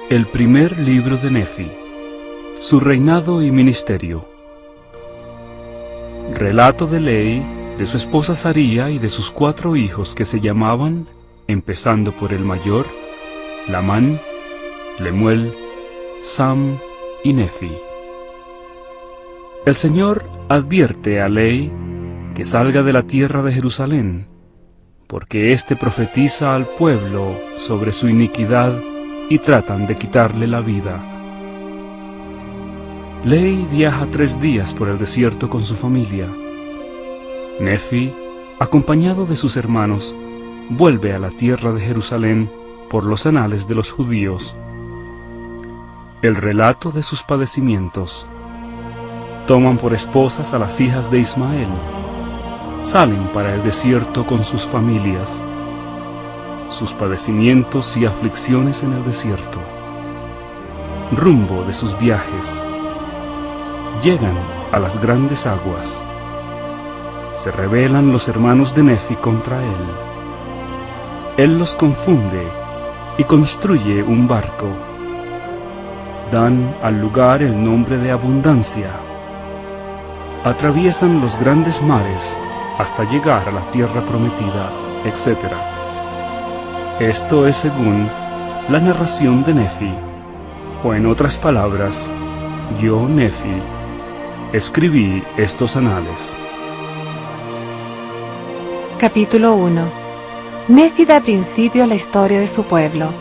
El primer libro de Nefi, su reinado y ministerio. Relato de Ley, de su esposa Saría y de sus 4 hijos que se llamaban, empezando por el mayor, Lamán, Lemuel, Sam y Nefi. El Señor advierte a Ley que salga de la tierra de Jerusalén, porque éste profetiza al pueblo sobre su iniquidad y tratan de quitarle la vida. Ley viaja 3 días por el desierto con su familia. Nefi, acompañado de sus hermanos, vuelve a la tierra de Jerusalén por los anales de los judíos. El relato de sus padecimientos. Toman por esposas a las hijas de Ismael. Salen para el desierto con sus familias. Sus padecimientos y aflicciones en el desierto. Rumbo de sus viajes. Llegan a las grandes aguas. Se rebelan los hermanos de Nefi contra él. Él los confunde y construye un barco. Dan al lugar el nombre de Abundancia. Atraviesan los grandes mares hasta llegar a la tierra prometida, etc. Esto es según la narración de Nefi, o en otras palabras, yo, Nefi, escribí estos anales. Capítulo 1. Nefi da principio a la historia de su pueblo.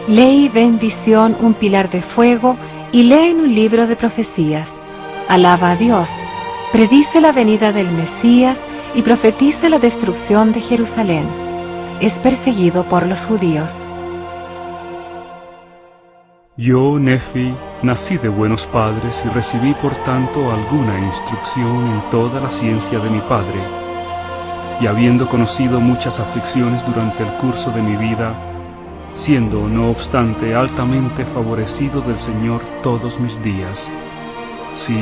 Ley ve en visión un pilar de fuego y lee en un libro de profecías. Alaba a Dios, predice la venida del Mesías y profetiza la destrucción de Jerusalén. Es perseguido por los judíos. Yo, Nefi, nací de buenos padres y recibí por tanto alguna instrucción en toda la ciencia de mi padre, y habiendo conocido muchas aflicciones durante el curso de mi vida, siendo no obstante altamente favorecido del Señor todos mis días, sí,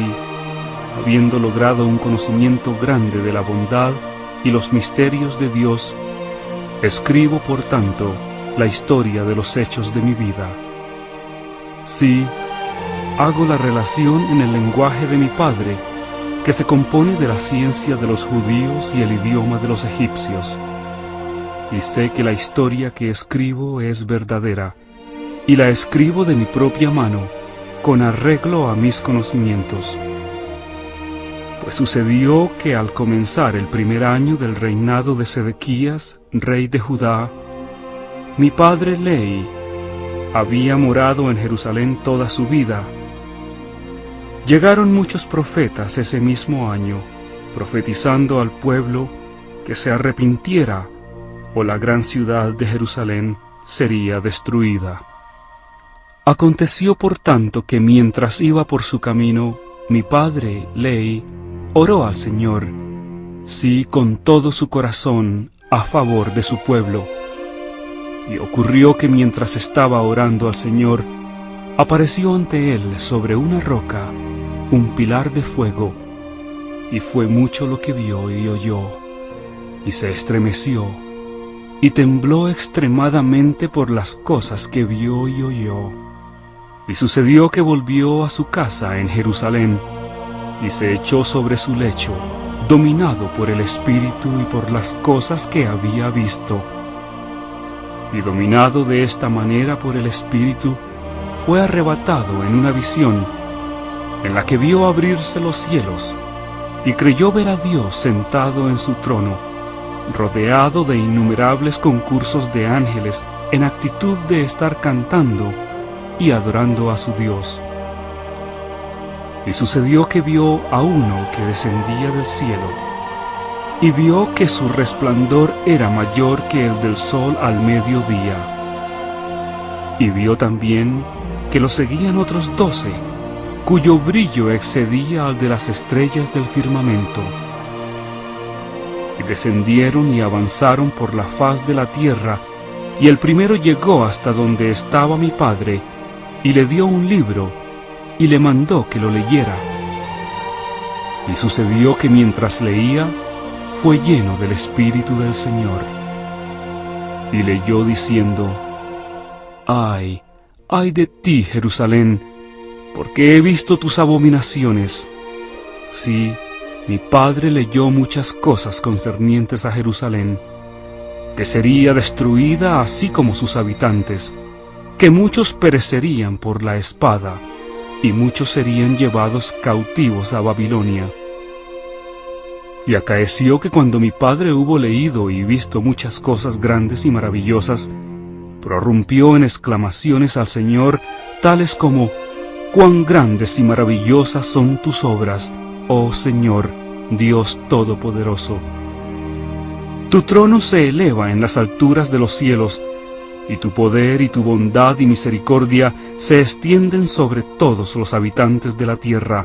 habiendo logrado un conocimiento grande de la bondad y los misterios de Dios, escribo por tanto la historia de los hechos de mi vida. Sí, hago la relación en el lenguaje de mi padre, que se compone de la ciencia de los judíos y el idioma de los egipcios. Y sé que la historia que escribo es verdadera, y la escribo de mi propia mano, con arreglo a mis conocimientos. Pues sucedió que al comenzar el primer año del reinado de Sedequías, rey de Judá, mi padre Ley había morado en Jerusalén toda su vida. Llegaron muchos profetas ese mismo año, profetizando al pueblo que se arrepintiera, o la gran ciudad de Jerusalén sería destruida. Aconteció por tanto que mientras iba por su camino, mi padre Ley oró al Señor, sí, con todo su corazón, a favor de su pueblo. Y ocurrió que mientras estaba orando al Señor, apareció ante él sobre una roca un pilar de fuego, y fue mucho lo que vio y oyó, y se estremeció, y tembló extremadamente por las cosas que vio y oyó. Y sucedió que volvió a su casa en Jerusalén, y se echó sobre su lecho, dominado por el Espíritu y por las cosas que había visto. Y dominado de esta manera por el Espíritu, fue arrebatado en una visión, en la que vio abrirse los cielos, y creyó ver a Dios sentado en su trono, rodeado de innumerables concursos de ángeles en actitud de estar cantando y adorando a su Dios. Y sucedió que vio a uno que descendía del cielo, y vio que su resplandor era mayor que el del sol al mediodía. Y vio también que lo seguían otros 12, cuyo brillo excedía al de las estrellas del firmamento. Y descendieron y avanzaron por la faz de la tierra, y el primero llegó hasta donde estaba mi padre, y le dio un libro, y le mandó que lo leyera. Y sucedió que mientras leía, fue lleno del Espíritu del Señor. Y leyó diciendo: Ay, Ay de ti, Jerusalén, porque he visto tus abominaciones. Sí, mi padre leyó muchas cosas concernientes a Jerusalén, que sería destruida así como sus habitantes, que muchos perecerían por la espada, y muchos serían llevados cautivos a Babilonia. Y acaeció que cuando mi padre hubo leído y visto muchas cosas grandes y maravillosas, prorrumpió en exclamaciones al Señor, tales como: «¡Cuán grandes y maravillosas son tus obras, oh Señor, Dios Todopoderoso! Tu trono se eleva en las alturas de los cielos, y tu poder y tu bondad y misericordia se extienden sobre todos los habitantes de la tierra.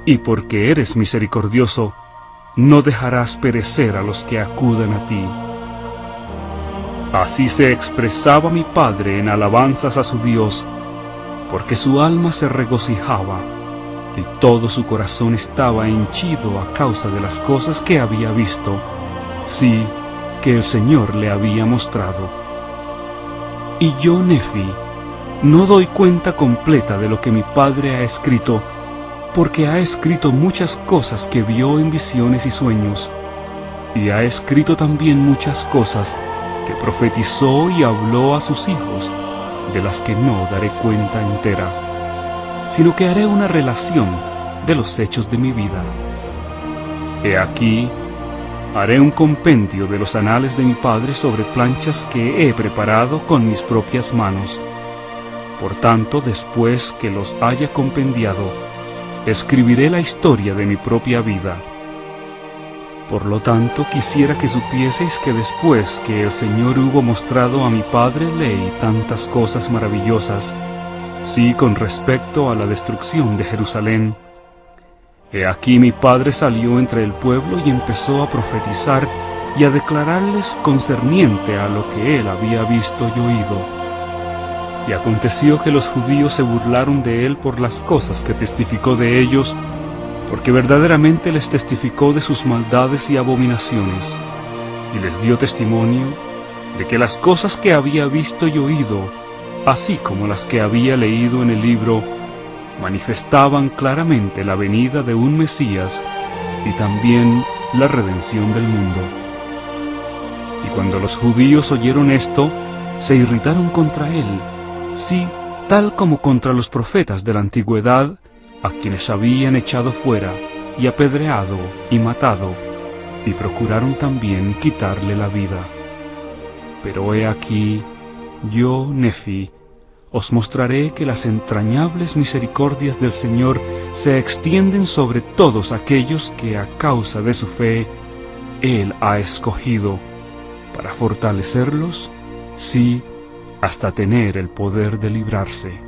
Y porque eres misericordioso, no dejarás perecer a los que acudan a ti». Así se expresaba mi padre en alabanzas a su Dios, porque su alma se regocijaba, y todo su corazón estaba henchido a causa de las cosas que había visto, sí, que el Señor le había mostrado. Y yo, Nefi, no doy cuenta completa de lo que mi padre ha escrito, porque ha escrito muchas cosas que vio en visiones y sueños, y ha escrito también muchas cosas que profetizó y habló a sus hijos, de las que no daré cuenta entera, sino que haré una relación de los hechos de mi vida. He aquí, haré un compendio de los anales de mi padre sobre planchas que he preparado con mis propias manos. Por tanto, después que los haya compendiado, escribiré la historia de mi propia vida. Por lo tanto, quisiera que supieseis que después que el Señor hubo mostrado a mi padre leí tantas cosas maravillosas, sí, con respecto a la destrucción de Jerusalén. He aquí mi padre salió entre el pueblo y empezó a profetizar y a declararles concerniente a lo que él había visto y oído. Y aconteció que los judíos se burlaron de él por las cosas que testificó de ellos, porque verdaderamente les testificó de sus maldades y abominaciones, y les dio testimonio de que las cosas que había visto y oído, así como las que había leído en el libro, manifestaban claramente la venida de un Mesías y también la redención del mundo. Y cuando los judíos oyeron esto, se irritaron contra él, sí, tal como contra los profetas de la antigüedad, a quienes habían echado fuera, y apedreado, y matado, y procuraron también quitarle la vida. Pero he aquí, yo, Nefi, os mostraré que las entrañables misericordias del Señor se extienden sobre todos aquellos que a causa de su fe Él ha escogido, para fortalecerlos, sí, hasta tener el poder de librarse.